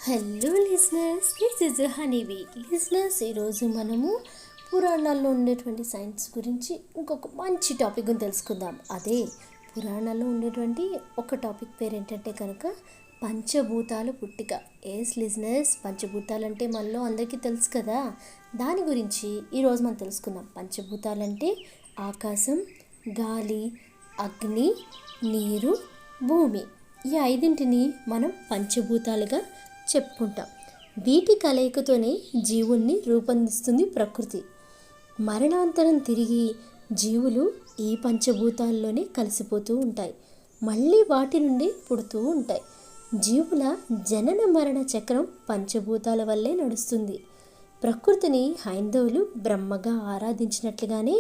Hello listeners, this is honeybee. Listeners, ఈరోజు మనము పురాణాల్లో ఉండేటువంటి సైన్స్ గురించి ఇంకొక మంచి టాపిక్ తెలుసుకుందాం. అదే పురాణాల్లో ఉండేటువంటి ఒక టాపిక్ పేరు ఏంటంటే కనుక పంచభూతాల పుట్టిక. ఎస్ లిజనర్స్, పంచభూతాలు అంటే మనలో అందరికీ తెలుసు కదా. దాని గురించి ఈరోజు మనం తెలుసుకుందాం. పంచభూతాలంటే ఆకాశం, గాలి, అగ్ని, నీరు, భూమి. ఈ ఐదింటిని మనం పంచభూతాలుగా చెప్పుకుంటాం. వీటి కలయికతోనే జీవుల్ని రూపొందిస్తుంది ప్రకృతి. మరణాంతరం తిరిగి జీవులు ఈ పంచభూతాల్లోనే కలిసిపోతూ ఉంటాయి. మళ్ళీ వాటి నుండి పుడుతూ ఉంటాయి. జీవుల జనన మరణ చక్రం పంచభూతాల వల్లే నడుస్తుంది. ప్రకృతిని హైందవులు బ్రహ్మగా ఆరాధించినట్లుగానే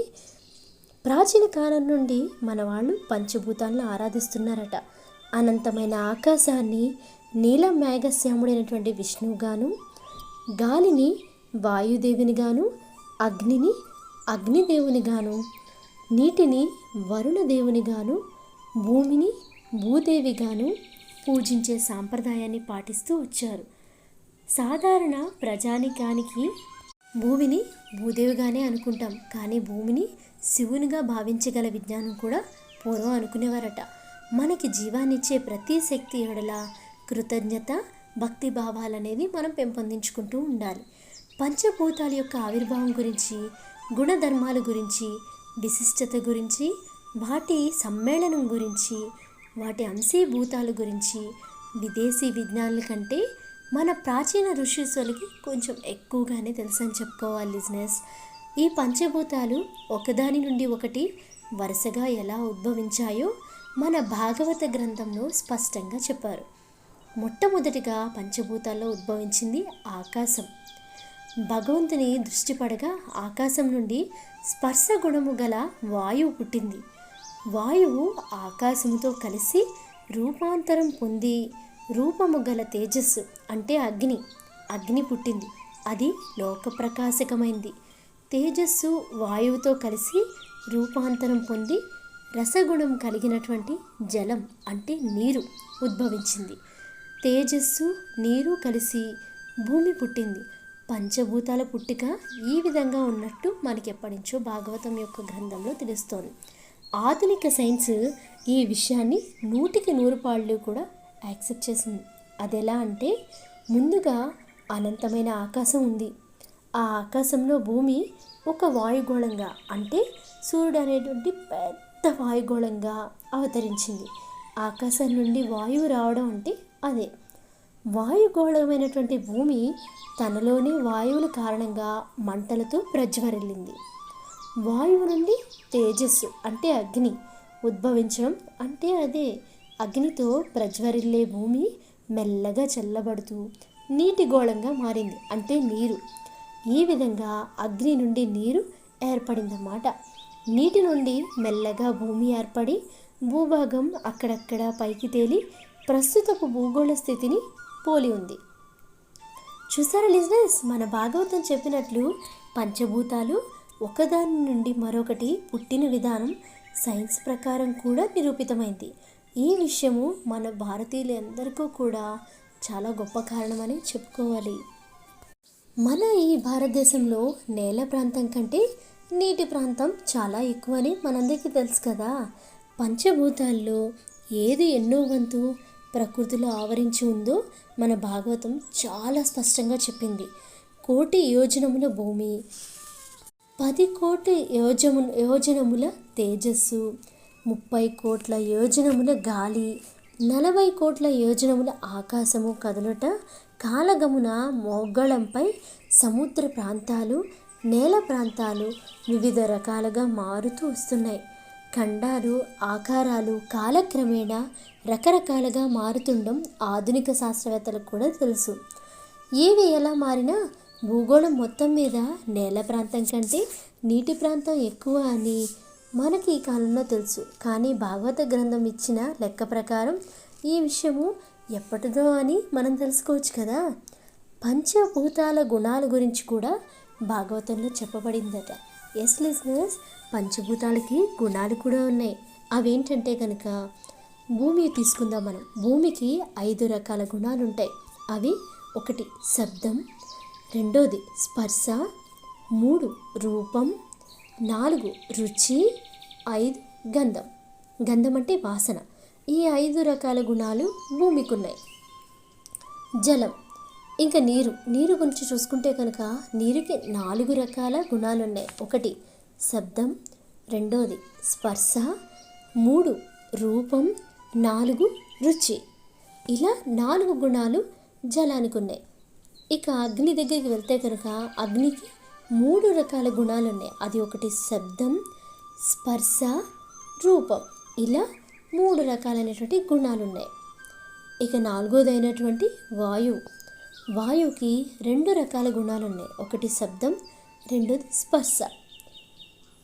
ప్రాచీన కాలం నుండి మన వాళ్ళు పంచభూతాలను ఆరాధిస్తున్నారట. అనంతమైన ఆకాశాన్ని నీల మేఘశ్యాముడైనటువంటి విష్ణువుగాను, గాలిని వాయుదేవునిగాను, అగ్నిని అగ్నిదేవునిగాను, నీటిని వరుణదేవునిగాను, భూమిని భూదేవిగాను పూజించే సాంప్రదాయాన్ని పాటిస్తూ వచ్చారు. సాధారణ ప్రజానికానికి భూమిని భూదేవిగానే అనుకుంటాం, కానీ భూమిని శివునిగా భావించగల విజ్ఞానం కూడా పూర్వం అనుకునేవారట. మనకి జీవాన్నిచ్చే ప్రతి శక్తి ఎడల కృతజ్ఞత, భక్తి భావాలనేవి మనం పెంపొందించుకుంటూ ఉండాలి. పంచభూతాల యొక్క ఆవిర్భావం గురించి, గుణధర్మాల గురించి, విశిష్టత గురించి, వాటి సమ్మేళనం గురించి, వాటి అంశీభూతాల గురించి విదేశీ విజ్ఞానుల కంటే మన ప్రాచీన ఋషులకి కొంచెం ఎక్కువగానే తెలుసని చెప్పుకోవాలి లిజనర్స్. ఈ పంచభూతాలు ఒకదాని నుండి ఒకటి వరుసగా ఎలా ఉద్భవించాయో మన భాగవత గ్రంథంలో స్పష్టంగా చెప్పారు. మొట్టమొదటిగా పంచభూతాల్లో ఉద్భవించింది ఆకాశం. భగవంతుని దృష్టి పడగా ఆకాశం నుండి స్పర్శ గుణము గల వాయువు పుట్టింది. వాయువు ఆకాశముతో కలిసి రూపాంతరం పొంది రూపము గల తేజస్సు అంటే అగ్ని పుట్టింది. అది లోకప్రకాశకమైంది. తేజస్సు వాయువుతో కలిసి రూపాంతరం పొంది రసగుణం కలిగినటువంటి జలం అంటే నీరు ఉద్భవించింది. తేజస్సు, నీరు కలిసి భూమి పుట్టింది. పంచభూతాల పుట్టిక ఈ విధంగా ఉన్నట్టు మనకి ఎప్పటి నుంచో భాగవతం యొక్క గ్రంథంలో తెలుస్తోంది. ఆధునిక సైన్స్ ఈ విషయాన్ని 100కి 100 కూడా యాక్సెప్ట్ చేసింది. అది ఎలా అంటే, ముందుగా అనంతమైన ఆకాశం ఉంది. ఆ ఆకాశంలో భూమి ఒక వాయుగోళంగా అంటే సూర్యుడు అనేటువంటి పెద్ద వాయుగోళంగా అవతరించింది. ఆకాశం నుండి వాయువు రావడం అంటే అదే. వాయుగోళమైనటువంటి భూమి తనలోని వాయువుల కారణంగా మంటలతో ప్రజ్వరిల్లింది. వాయువు నుండి తేజస్సు అంటే అగ్ని ఉద్భవించడం అంటే అదే. అగ్నితో ప్రజ్వరిల్లే భూమి మెల్లగా చల్లబడుతూ నీటి గోళంగా మారింది అంటే నీరు. ఈ విధంగా అగ్ని నుండి నీరు ఏర్పడిందన్నమాట. నీటి నుండి మెల్లగా భూమి ఏర్పడి భూభాగం అక్కడక్కడ పైకి తేలి ప్రస్తుతపు భూగోళ స్థితిని పోలి ఉంది. చూసారా లిజనర్స్, మన భాగవతం చెప్పినట్లు పంచభూతాలు ఒకదాని నుండి మరొకటి పుట్టిన విధానం సైన్స్ ప్రకారం కూడా నిరూపితమైంది. ఈ విషయము మన భారతీయులందరికీ కూడా చాలా గొప్ప కారణమని చెప్పుకోవాలి. మన ఈ భారతదేశంలో నేల ప్రాంతం కంటే నీటి ప్రాంతం చాలా ఎక్కువని మనందరికీ తెలుసు కదా. పంచభూతాల్లో ఏది ఎన్నో వంతు ప్రకృతిలో ఆవరించి ఉందో మన భాగవతం చాలా స్పష్టంగా చెప్పింది. 1,000,000 యోజనముల భూమి, 10,000,000 యోజనముల తేజస్సు, 30,000,000 యోజనముల గాలి, 40,000,000 యోజనముల ఆకాశము కదులుట, కాలగమున మోగ్గళంపై సముద్ర ప్రాంతాలు, నేల ప్రాంతాలు వివిధ రకాలుగా మారుతూ వస్తున్నాయి. ఖండాలు, ఆకారాలు కాలక్రమేణా రకరకాలుగా మారుతుండడం ఆధునిక శాస్త్రవేత్తలకు కూడా తెలుసు. ఏవి ఎలా మారినా భూగోళం మొత్తం మీద నేల ప్రాంతం కంటే నీటి ప్రాంతం ఎక్కువ అని మనకి ఈ కాలంలో తెలుసు. కానీ భాగవత గ్రంథం ఇచ్చిన లెక్క ప్రకారం ఈ విషయము ఎప్పటిదో అని మనం తెలుసుకోవచ్చు కదా. పంచభూతాల గుణాల గురించి కూడా భాగవతంలో చెప్పబడిందట. ఎస్ లిజనర్స్, పంచభూతాలకి గుణాలు కూడా ఉన్నాయి. అవేంటంటే కనుక భూమి తీసుకుందాం మనం. భూమికి 5 రకాల గుణాలు ఉంటాయి. అవి ఒకటి శబ్దం, రెండోది స్పర్శ, 3 రూపం, 4 రుచి, 5 గంధం. గంధం అంటే వాసన. ఈ 5 రకాల గుణాలు భూమికి ఉన్నాయి. జలం, ఇంకా నీరు గురించి చూసుకుంటే కనుక నీరుకి 4 రకాల గుణాలు ఉన్నాయి. ఒకటి శబ్దం, రెండోది స్పర్శ, 3 రూపం, 4 రుచి. ఇలా 4 గుణాలు జలానికి ఉన్నాయి. ఇక అగ్ని దగ్గరికి వెళ్తే కనుక అగ్నికి 3 రకాల గుణాలు ఉన్నాయి. అది ఒకటి శబ్దం, స్పర్శ, రూపం. ఇలా 3 రకాలైనటువంటి గుణాలు ఉన్నాయి. ఇక 4వదైనటువంటి వాయువుకి 2 రకాల గుణాలు ఉన్నాయి. ఒకటి శబ్దం, రెండోది స్పర్శ.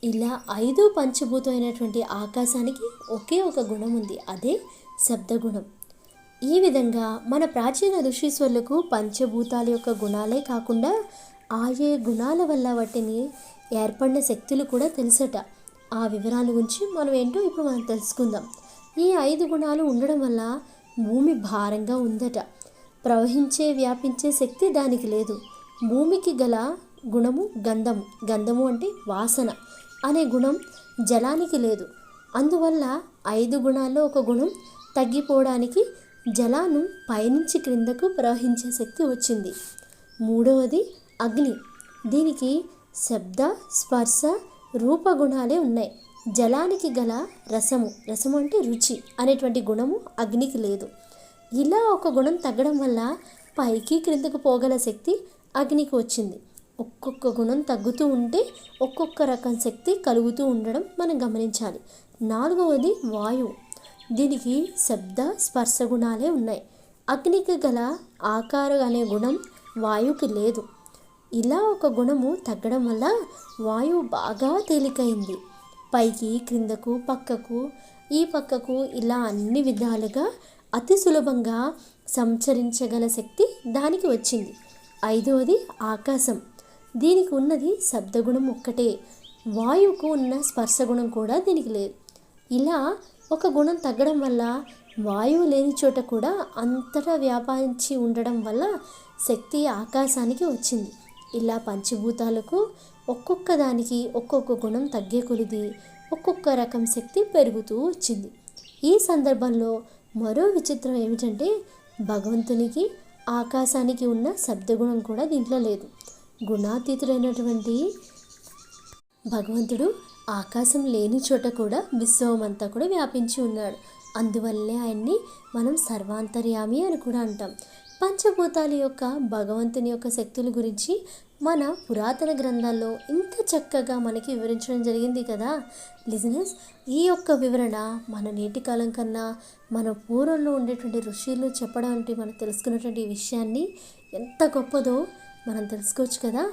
ఇలా 5 పంచభూతమైనటువంటి ఆకాశానికి ఒకే ఒక గుణం ఉంది, అదే శబ్దగుణం. ఈ విధంగా మన ప్రాచీన ఋషీశ్వరులకు పంచభూతాల యొక్క గుణాలే కాకుండా ఆయే గుణాల వల్ల వాటిని ఏర్పడిన శక్తులు కూడా తెలుసట. ఆ వివరాల గురించి మనం ఏంటో ఇప్పుడు మనం తెలుసుకుందాం. ఈ 5 గుణాలు ఉండడం వల్ల భూమి భారంగా ఉందట. ప్రవహించే వ్యాపించే శక్తి దానికి లేదు. భూమికి గల గుణము గంధము అంటే వాసన అనే గుణం జలానికి లేదు. అందువల్ల 5 గుణాల్లో ఒక గుణం తగ్గిపోవడానికి జలాన్ని పైనుంచి క్రిందకు ప్రవహించే శక్తి వచ్చింది. 3వది అగ్ని. దీనికి శబ్ద, స్పర్శ, రూప గుణాలే ఉన్నాయి. జలానికి గల రసము అంటే రుచి అనేటువంటి గుణము అగ్నికి లేదు. ఇలా ఒక గుణం తగ్గడం వల్ల పైకి క్రిందకు పోగల శక్తి అగ్నికి వచ్చింది. ఒక్కొక్క గుణం తగ్గుతూ ఉంటే ఒక్కొక్క రకం శక్తి కలుగుతూ ఉండడం మనం గమనించాలి. 4వది వాయువు. దీనికి శబ్ద, స్పర్శ గుణాలే ఉన్నాయి. అగ్నికి గల ఆకారం అనే గుణం వాయువుకి లేదు. ఇలా ఒక గుణము తగ్గడం వల్ల వాయువు బాగా తేలికైంది. పైకి క్రిందకు పక్కకు ఇలా అన్ని విధాలుగా అతి సులభంగా సంచరించగల శక్తి దానికి వచ్చింది. 5వది ఆకాశం. దీనికి ఉన్నది శబ్దగుణం ఒక్కటే. వాయువుకు ఉన్న స్పర్శ గుణం కూడా దీనికి లేదు. ఇలా ఒక గుణం తగ్గడం వల్ల వాయువు లేని చోట కూడా అంతటా వ్యాపించి ఉండడం వల్ల శక్తి ఆకాశానికి వచ్చింది. ఇలా పంచభూతాలకు ఒక్కొక్క దానికి ఒక్కొక్క గుణం తగ్గే కొలిది ఒక్కొక్క రకం శక్తి పెరుగుతూ వచ్చింది. ఈ సందర్భంలో మరో విచిత్రం ఏమిటంటే భగవంతునికి ఆకాశానికి ఉన్న శబ్దగుణం కూడా దీంట్లో లేదు. గుణాతీతుడైనటువంటి భగవంతుడు ఆకాశం లేని చోట కూడా విశ్వం అంతా కూడా వ్యాపించి ఉన్నాడు. అందువల్లే ఆయన్ని మనం సర్వాంతర్యామి అని కూడా అంటాం. పంచభూతాల యొక్క భగవంతుని యొక్క శక్తుల గురించి మన పురాతన గ్రంథాల్లో ఇంత చక్కగా మనకి వివరించడం జరిగింది కదా లిజనర్స్. ఈ యొక్క వివరణ మన నేటి కాలం కన్నా మన పూర్వంలో ఉండేటువంటి ఋషులు చెప్పడం అంటే మనం తెలుసుకున్నటువంటి విషయాన్ని ఎంత గొప్పదో మనం తెలుసుకోవచ్చు కదా.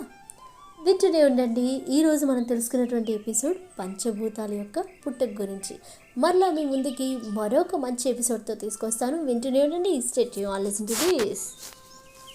వింటూనే ఉండండి. ఈరోజు మనం తెలుసుకున్నటువంటి ఎపిసోడ్ పంచభూతాల యొక్క పుట్టుక గురించి. మరలా మీ ముందుకి మరొక మంచి ఎపిసోడ్తో తీసుకొస్తాను. వింటూనే ఉండండి. Stay tuned, listen to this.